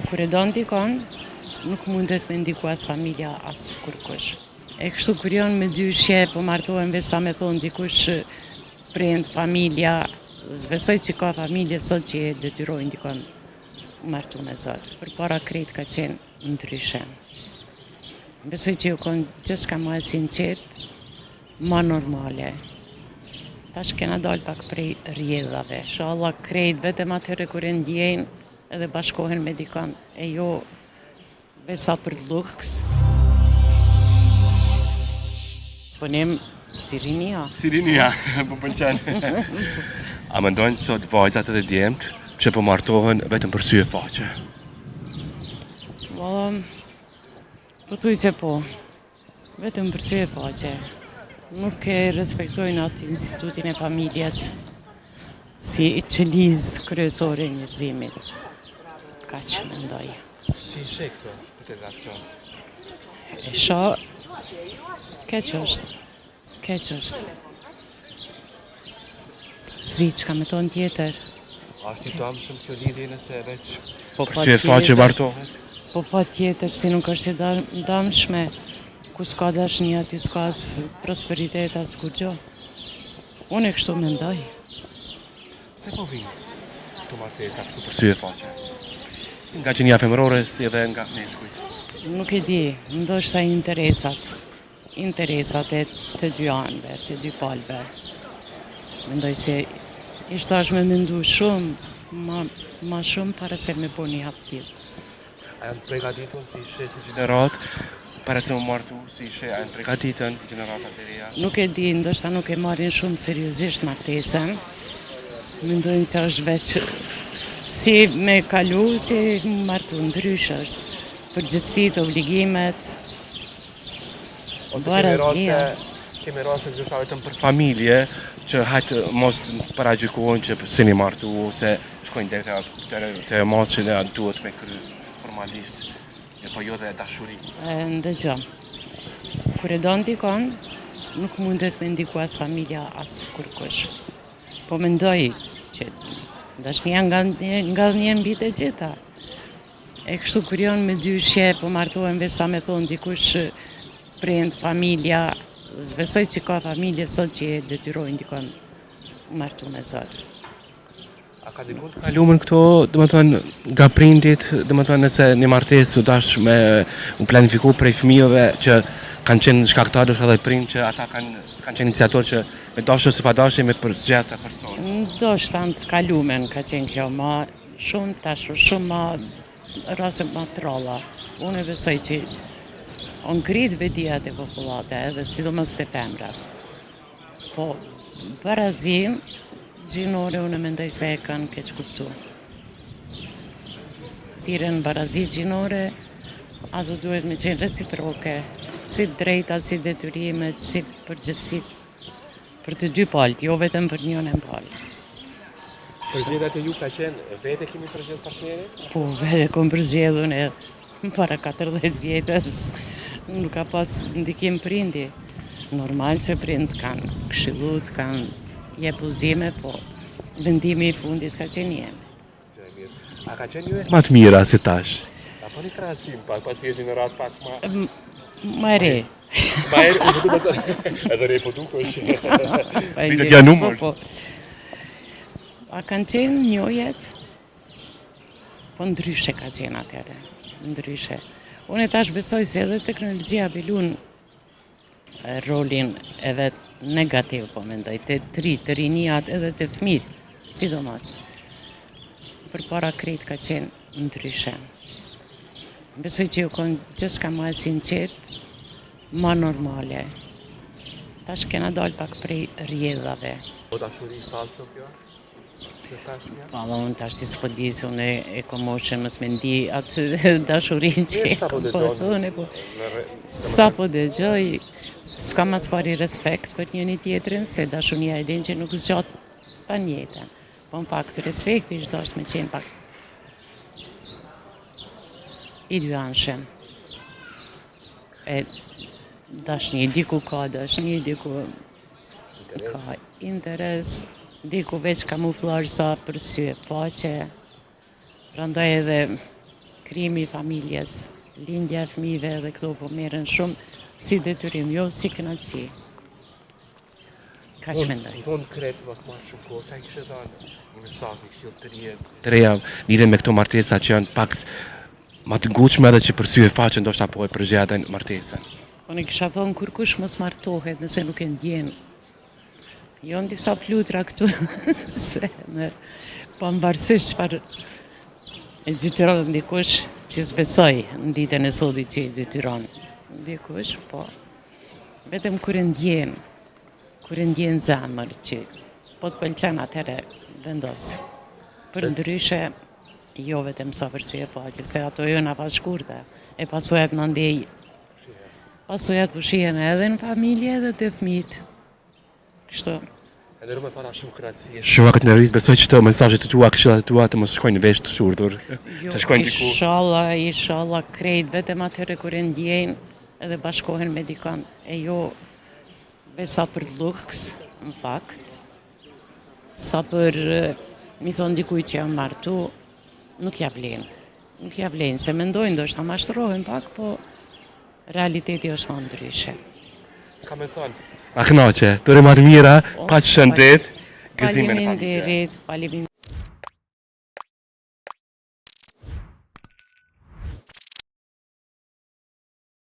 Kur e don dikon, nuk mundet me ndiku as familja, as kurkush. E kështu kur janë me dyshje, po martohen veç sa me thonë dikush prind, familja, s'besoj që ka familje sot që e detyrojnë dikon martu me zot. Përpara krejt ka qenë ndryshe. Besoj që ju konë gjithçka më e sinqert, më normale. Tash kena dalë pak prej rjedhave. Inshallah krejt vetëm atëherë kur e ndjejnë edhe bashkohen me dikon, e jo besa për luks. Sponim Sirinia. Sirinia, po pëlqen. A mendojnë sot vajzat edhe djemt që po martohen vetëm për sy e faqe? Po thuj se po, vetëm për sy e faqe. Nuk e respektojnë atë institutin e familjes si qëlizë kryesore e njerëzimit. Ka që mendoj. Si sheh këtë reakcion? E shoh, keq është. S'di çka me tonë tjetër. Ashtë i tamshëm kjo lidhje nëse veç Po për sy e faqe martohet? Po pa tjetër, si nuk është e damshme, ku s'ka dashni aty s'ka as prosperitet as kur gjo. Unë e kështu mendoj. Se po vinë këto martesa kështu për sy e faqe? Si nga qenia femërore, si edhe nga meshkujt? Nuk e di, ndoshta interesat e të dy anëve, të dy palëve. Mendoj se ishte është me mendu shumë, ma shumë para se me bo një hap tjetër. A janë pregaditur si ishe si gjenerat, para se më martu si ishe, a janë pregaditën gjeneratat e reja? Nuk e di, ndoshta nuk e marrin shumë seriozisht martesën. Mendojnë se është veç si me kalu, si martu, ndrysh është. Përgjithësitë, obligimet, barazia. Kemi raste që është vetëm për familje, që hajtë mos paragjikohen që se një martu, ose shkojnë deri te mos që ne duhet me kry formalisht, po jo dhe dashuri. Ndëgjo, kur e don dikon, nuk mundet me ndiku as familja, as kurkush. Po mendoj që dashnia nga një mbi të gjitha. E kështu kur janë me dyshje, po martohen veç sa me thonë dikush prind, familja, s'besoj që ka familje sot që e detyrojnë dikon martu me zot. A ka dikun të kalumën këto, nga prindit, nëse një martesë u dash me u planifiku prej fëmijëve që kanë qenë shkaktarë edhe prind që ata kanë qenë iniciator që me dashur ose pa dashur me përgjegjë të personit. Ndoshta të kalumen ka qenë kjo, ma shumë tash, shumë ma raste ma tralla. Unë e besoj që o ngrit vetdiat e popullate edhe sidomos të femrat. Po, barazim gjinore unë mendoj se e kanë keq kuptu. Thirrën barazi gjinore, ato duhet me qenë reciproke, si drejta, si detyrimet, si përgjithësit për të dy palët, jo vetëm për njën e palë. Përgjedhjet e ju ka qenë, vete kemi përgjedhur partnerit? Po, vete kom përgjedhur e para 40 vjetës, nuk ka pas ndikim prindi. Normal që prind kanë këshillut, kanë jep udhëzime, po vendimi i fundit ka qenë jemi. A ka qenë ju më të mira si tash? Apo një krahasim pak, pasi e gjenerat pak më re. Ma e edhe re po dukesh. Vitet janë numër. A kanë qenë njojet, po ndryshe ka qenë atëherë, ndryshe. Unë tash besoj se edhe teknologjia bilun rolin edhe negativ, po mendoj, të rinjat edhe të fëmijët, sidomos. Përpara krejt ka qenë ndryshe. Besoj që ju konë gjithçka më e sinqert, më normale. Tash kena dalë pak prej rjedhave. Po dashuri falso kjo? Fala, unë tash si s'po di se unë e komoshe mës me ndi atë dashurin që e komosone, po sa po dëgjoj, s'ka mas pari respekt për njëni tjetrin, se dashunia e din që nuk zgjat pa njëtën. Po në fakt, respekti ishtë është me qenë pak i dy anshëm. E dashni, diku ka dashni, diku ka interes, diku veç kamuflazh sa për sy e faqe. Prandaj edhe krijimi i familjes, lindja e fëmijëve dhe këto po merren shumë si detyrim, jo si kënaqësi. Kaq mendoj. Vonë kret mos marr shumë kohë, çaj kishte dhënë një mesazh, një këshill të reja lidhe me këto martesa që janë pak më të ngutshme edhe që për sy e faqe ndoshta po e përgjigjen martesën. Unë kisha thonë kur kush mos martohet nëse nuk e ndjen. Jo në disa flutra këtu, se në pavarësisht çfarë e detyron dikush që s'besoj në ditën e sotit që i detyron dikush, po vetëm kur e ndjen zemër që po të pëlqen atëherë vendos. Për ndryshe, jo vetëm sa për sy e faqe, se ato janë pa shkurtë, e pasojat në ndjej. Pasojat pushihen edhe në familje edhe të fëmijët. Kështu. E ndërruar para shumë kënaqësi. Shumë këtë nerviz, besoj që këto mesazhet e tua, këshillat e tua të mos shkojnë në vesh të shurdhur. Të shkojnë diku. Inshallah, krejt vetëm atëherë kur e ndjejnë edhe bashkohen me dikon, e jo besa për luks, në fakt, sa për mi thonë dikuj që jam martu, nuk ja vlen. Nuk ja vlen, se mendojnë ndoshta mashtrohen pak, po realiteti është më ndryshe. Ka me thonë? A kënaqe, të marrë mira, pa që shëndet, gëzime në familje. Faleminderit.